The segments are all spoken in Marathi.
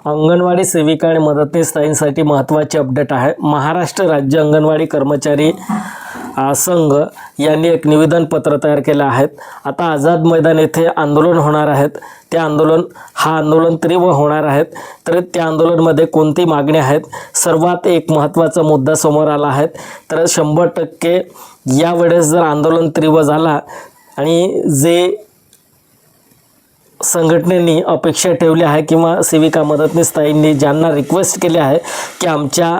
अंगणवाडी सेविका आणि मदतनीस ताईंसाठी महत्त्वाची अपडेट आहे। महाराष्ट्र राज्य अंगणवाडी कर्मचारी संघ यांनी एक निवेदन पत्र तयार केले आहेत। आता आझाद मैदान येथे आंदोलन होणार आहेत। ते आंदोलन तीव्र होणार आहेत। तर त्या आंदोलनामध्ये कोणती मागणी आहेत, सर्वात एक महत्त्वाचा मुद्दा समोर आला आहे। तर 100% यावेळेस जर आंदोलन तीव्र झाला आणि जे संघटनेनी अपेक्षा ठेवली आहे किंवा सेविका मदतनीस ताईंनी ज्यांना रिक्वेस्ट केली आहे की आमच्या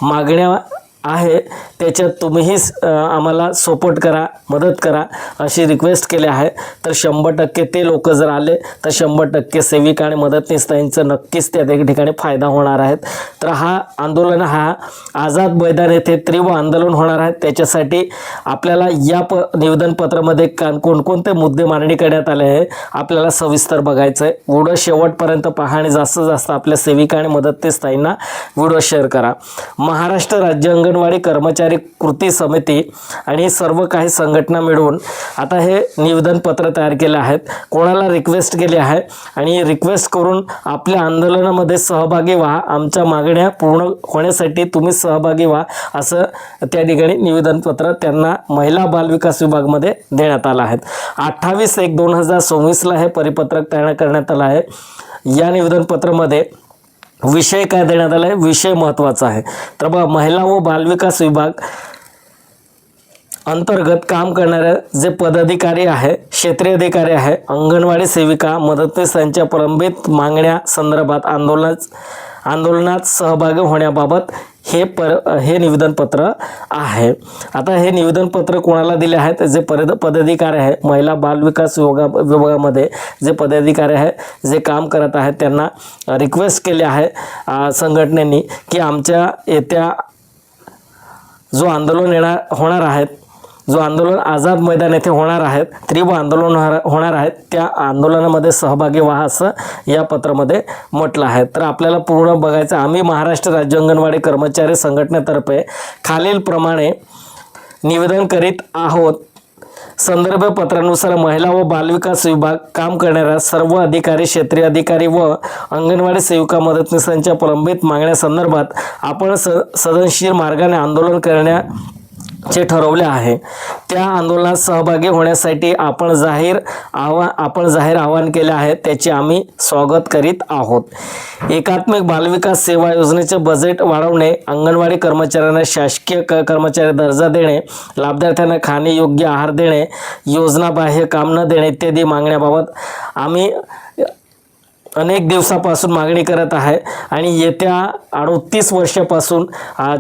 मागण्या आहे त्याच्यात तुम्हीही आम्हाला सपोर्ट करा, मदत करा अशी रिक्वेस्ट केली आहे। तर 100% ते लोक जर आले तर 100% सेविका आणि मदतनीस ताईंचा नक्कीच त्या ठिकाणी फायदा होणार आहे। तर हा आंदोलन आझाद मैदान येथे तीव्र आंदोलन होणार आहे। त्याच्यासाठी आपल्याला या निवेदन पत्रामध्ये कोणकोणते मुद्दे मांडणी करण्यात आले आहे आपल्याला सविस्तर बघायचं आहे। व्हिडिओ शेवटपर्यंत पहा आणि जास्तीत जास्त आपल्या सेविका आणि मदतनीस ताईंना व्हिडिओ शेअर करा। महाराष्ट्र राज्य अंगणवाडी कर्मचारी कृती समिती आणि सर्व काही संघटना मिळून आता हे निवेदन पत्र तयार केले आहेत। कोणाला रिक्वेस्ट केली आहे आणि रिक्वेस्ट करून आपल्या आंदोलनामध्ये सहभागी व्हा, आमच्या मागण्या पूर्ण होण्यासाठी तुम्ही सहभागी व्हा असं त्या ठिकाणी निवेदन पत्र त्यांना महिला बाल विकास विभागामध्ये देण्यात आलं आहे। 28/1/2024 ला हे परिपत्रक तयार करण्यात आलं आहे। या निवेदन पत्रामध्ये विषय काय देण्यात आला आहे, विषय महत्त्वाचा आहे। तर बघा, महिला व बालविकास विभाग अंतर्गत काम करणारे जे पदाधिकारी आहे, क्षेत्रीय अधिकारी आहे, अंगणवाडी सेविका मदतनीस यांच्या प्रलंबित मागण्या संदर्भात आंदोलनात सहभागी होण्याबाबत हे निवेदन पत्र आहे। आता हे निवेदन पत्र कोणाला दिले आहेत, जे पदाधिकारी आहे महिला बाल विकास विभागामध्ये जे पदाधिकारी आहे जे काम करत आहेत त्यांना रिक्वेस्ट केली आहे संघटनेने की आमच्या येत्या जो आंदोलन होणार आहे, जो आंदोलन आझाद मैदान येथे होणार आहे, तीव्र आंदोलन होणार आहे, त्या आंदोलनामध्ये सहभागी व्हा असं या पत्रामध्ये म्हटलं आहे। तर आपल्याला पूर्ण बघायचं, आम्ही महाराष्ट्र राज्य अंगणवाडी कर्मचारी संघटनेतर्फे खालीलप्रमाणे निवेदन करीत आहोत। संदर्भ पत्रानुसार महिला व बालविकास विभाग काम करणाऱ्या सर्व अधिकारी, क्षेत्रीय अधिकारी व अंगणवाडी सेविका मदतनीसांच्या प्रलंबित मागण्या संदर्भात आपण सदनशील मार्गाने आंदोलन करण्याचे ठरवले आहे। त्या आंदोलनात सहभागी होण्यासाठी आपण जाहीर आवाहन केले आहे, त्याचे आम्ही स्वागत करीत आहोत। एकात्मिक बालविकास सेवा योजनेचे बजेट वाढवणे, अंगणवाडी कर्मचाऱ्यांना शासकीय कर्मचारी दर्जा देणे, लाभार्थ्यांना खाणे योग्य आहार देणे, योजनाबाह्य काम न देणे इत्यादी मागण्याबाबत आम्ही अनेक दिवसापासून मागणी करत आहे आणि येत्या 38 वर्षापासून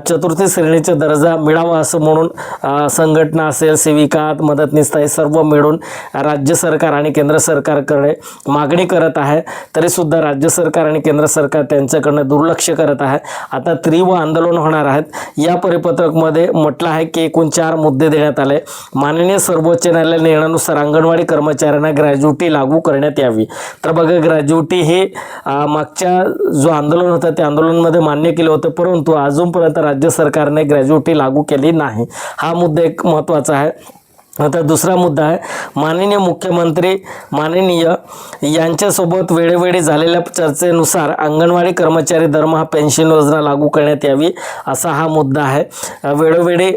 चतुर्थ श्रेणीचा दर्जा मिळावा असं म्हणून संघटना असेल, सेविका मदतनीस ताई सर्व मिळून राज्य सरकार आणि केंद्र सरकारकडे मागणी करत आहे। तरी सुद्धा राज्य सरकार आणि केंद्र सरकार त्यांच्याकडनं दुर्लक्ष करत आहे। आता तीव्र आंदोलन होणार आहेत। या परिपत्रकमध्ये म्हटलं आहे की एकूण 4 मुद्दे देण्यात आले। माननीय सर्वोच्च न्यायालय निर्णयानुसार अंगणवाडी कर्मचाऱ्यांना ग्रॅज्युटी लागू करण्यात यावी। तर बघा, ग्रॅज्युटी हे मागच्या जो आंदोलन होतं त्या आंदोलनामध्ये मान्य केलं होतं, परंतु अजूनपर्यंत राज्य सरकारने ग्रॅज्युटी लागू केली नाही। हा मुद्दा एक महत्त्वाचा आहे। आता दुसरा मुद्दा आहे, माननीय मुख्यमंत्री यांच्यासोबत वेळोवेळी झालेल्या चर्चेनुसार अंगणवाडी कर्मचारी दरमहा पेन्शन योजना लागू करण्यात यावी असा हा मुद्दा आहे। वेळोवेळी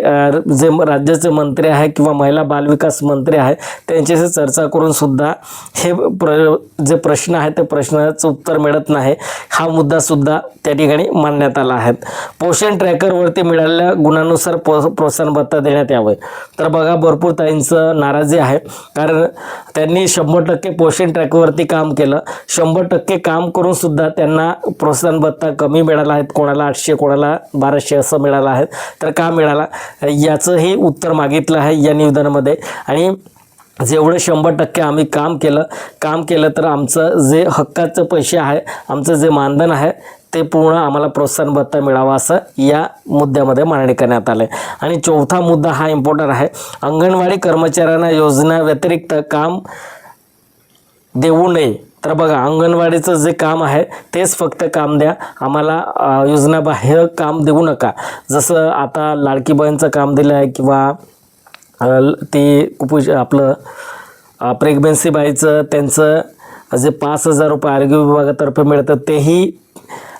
जे राज्याचे मंत्री आहे किंवा महिला बालविकास मंत्री आहे त्यांच्याशी चर्चा करून सुद्धा हे जे प्रश्न आहे त्या प्रश्नाचं उत्तर मिळत नाही। हा मुद्दा सुद्धा त्या ठिकाणी मांडण्यात आला आहे। पोषण ट्रॅकरवरती मिळालेल्या गुणानुसार प्रोत्साहन भत्ता देण्यात यावे। तर बघा, भरपूर ताईंचं नाराजी आहे, कारण त्यांनी 100% पोषण ट्रॅकवरती काम केलं, 100% काम करून सुद्धा त्यांना प्रोत्साहन भत्ता कमी मिळाला आहे। कोणाला 800, कोणाला 1200 असं मिळालं आहे। तर का मिळाला याचंही उत्तर मागितलं आहे या निवेदनामध्ये। आणि जेवढं 100% आम्ही काम केलं तर आमचं जे हक्काचं पैसे आहे, आमचं जे मानधन आहे ते पूर्ण आम्हाला प्रोत्साहन भत्ता मिळावा असं या मुद्द्यामध्ये मांडणी करण्यात आले। आणि चौथा मुद्दा हा इम्पॉर्टंट आहे, अंगणवाडी कर्मचाऱ्यांना योजना व्यतिरिक्त काम देऊ नये। तर बघा, अंगणवाडीचं जे काम आहे तेच फक्त काम द्या, आम्हाला योजनाबाह्य काम देऊ नका। जसं आता लाडकी बहीणचं काम दिलं आहे किंवा ते आपलं प्रेग्नन्सी बाईचं त्यांचं जे 5,000 रुपये आरोग्य विभागातर्फे मिळतं तेही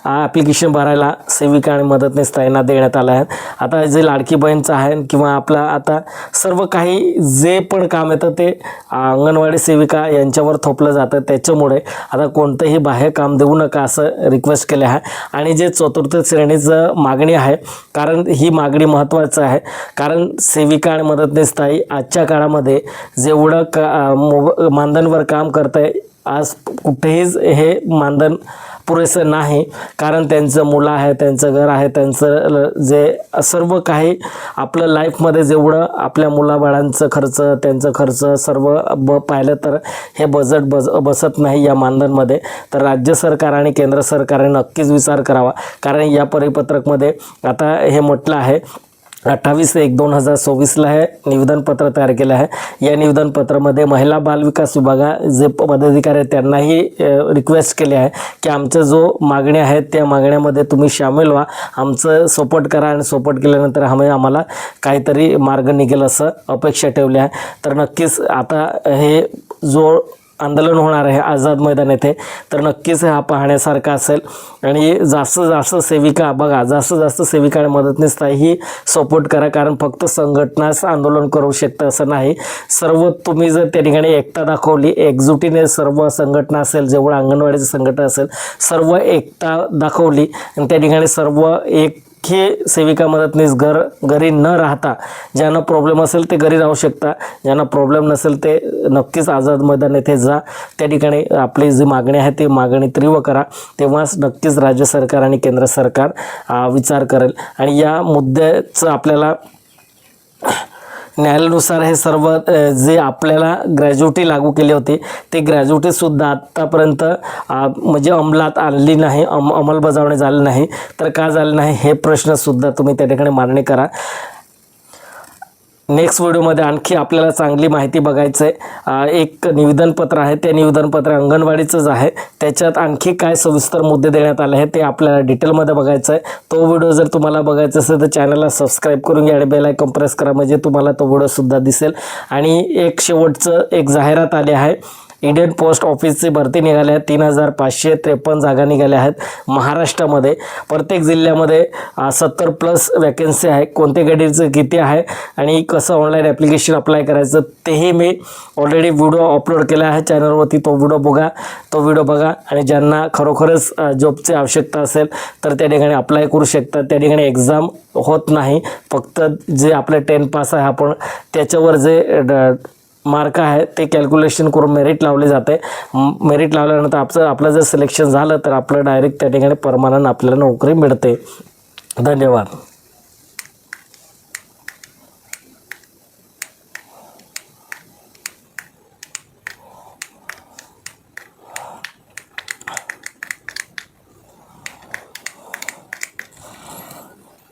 ॲप्लिकेशन भरायला सेविका आणि मदतनीस ताईंना देण्यात आलं आहे. आता जे लाडकी बहीणचं आहे किंवा आपला आता सर्व काही जे पण काम येतं ते अंगणवाडी सेविका यांच्यावर थोपलं जातं. त्याच्यामुळे आता कोणतंही बाह्य काम देऊ नका असं रिक्वेस्ट केले आहे. आणि जे चतुर्थ श्रेणीचं मागणी आहे, कारण ही मागणी महत्त्वाचं आहे, कारण सेविका आणि मदतनीस ताई आजच्या काळामध्ये जेवढं मानधनवर काम करत आहे, आज कुठेहीच हे मानधन पुरेसं नाही. कारण त्यांचं मुलं आहे, त्यांचं घर आहे, त्यांचं जे सर्व काही आपलं लाईफमध्ये जेवढं आपल्या मुलाबाळांचं खर्च, त्यांचं खर्च सर्व पाहिलं तर हे बजेट बसत नाही या मानधनमध्ये. तर राज्य सरकार आणि केंद्र सरकारने नक्कीच विचार करावा. कारण या परिपत्रकमध्ये आता हे म्हटलं आहे 28/1/2024 हे निवेदनपत्र तयार केलं आहे. या निवेदनपत्रामध्ये महिला बालविकास विभागा जे पदाधिकारी आहेत त्यांनाही रिक्वेस्ट केली आहे की आमचं जो मागण्या आहेत त्या मागण्यामध्ये तुम्ही सामील व्हा, आमचं सपोर्ट करा आणि सपोर्ट केल्यानंतर आम्हाला काहीतरी मार्ग निघेल असं अपेक्षा ठेवली आहे. तर नक्कीच आता हे जो आंदोलन होणार आहे आझाद मैदान येथे, तर नक्कीच हा पाहण्यासारखा असेल. आणि जास्तीत जास्त सेविका बघा, जास्तीत जास्त सेविका आणि मदतनीस ताईही सपोर्ट करा. कारण फक्त संघटनाच आंदोलन करू शकतं असं नाही. सर्व तुम्ही जर त्या ठिकाणी एकता दाखवली, एकजुटीने सर्व संघटना असेल, जेवढं अंगणवाडीची संघटना असेल, सर्व एकता दाखवली आणि त्या ठिकाणी सर्व एक हे सेविका मदतनीस घरी न राहता ज्यांना प्रॉब्लेम असेल ते घरी राहू शकता, ज्यांना प्रॉब्लेम नसेल ते नक्कीच आझाद मैदान येथे जा. त्या ठिकाणी आपली जी मागणी आहे ती मागणी तीव्र करा, तेव्हाच नक्कीच राज्य सरकार आणि केंद्र सरकार विचार करेल. आणि या मुद्द्याचं आपल्याला न्यायालयानुसार हे सर्व जे आपल्याला ग्रॅज्युटी लागू केली होती ते ग्रॅज्युटीसुद्धा आत्तापर्यंत म्हणजे अंमलात आणली नाही, अंमलबजावणी झाली नाही. तर का झालं नाही हे प्रश्नसुद्धा तुम्ही त्या ठिकाणी मांडणी करा. नेक्स्ट व्हिडिओमध्ये आणखी आपल्याला चांगली माहिती बघायचं आहे. एक निवेदनपत्र आहे, ते निवेदनपत्र अंगणवाडीचंच आहे, त्याच्यात आणखी काय सविस्तर मुद्दे देण्यात आले आहेत ते आपल्याला डिटेलमध्ये बघायचं आहे. तो व्हिडिओ जर तुम्हाला बघायचा असेल तर चॅनलला सबस्क्राईब करून घ्या आणि बेल आयकॉन प्रेस करा, म्हणजे तुम्हाला तो व्हिडिओसुद्धा दिसेल. आणि एक शेवटचं एक जाहिरात आली आहे. इंडियन पोस्ट ऑफिसची भरती निघाली आहे. 3553 जागा निघाल्या आहेत महाराष्ट्रामध्ये. प्रत्येक जिल्ह्यामध्ये 70+ वॅकन्सी आहे. कोणत्या कॅटेगरीचं किती आहे आणि कसं ऑनलाईन ॲप्लिकेशन अप्लाय करायचं तेही मी ऑलरेडी व्हिडिओ अपलोड केला आहे चॅनलवरती. तो व्हिडिओ बघा आणि ज्यांना खरोखरच जॉबची आवश्यकता असेल तर त्या ठिकाणी अप्लाय करू शकतात. त्या ठिकाणी एक्झाम होत नाही, फक्त जे आपलं 10 पास आहे आपण त्याच्यावर जे मार्क आहे ते कॅल्क्युलेशन करून मेरिट लावले जाते. मेरिट लावल्यानंतर आपलं जर सिलेक्शन झालं तर आपलं डायरेक्ट त्या ठिकाणी परमनंट आपल्याला नोकरी मिळते. धन्यवाद.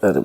अरे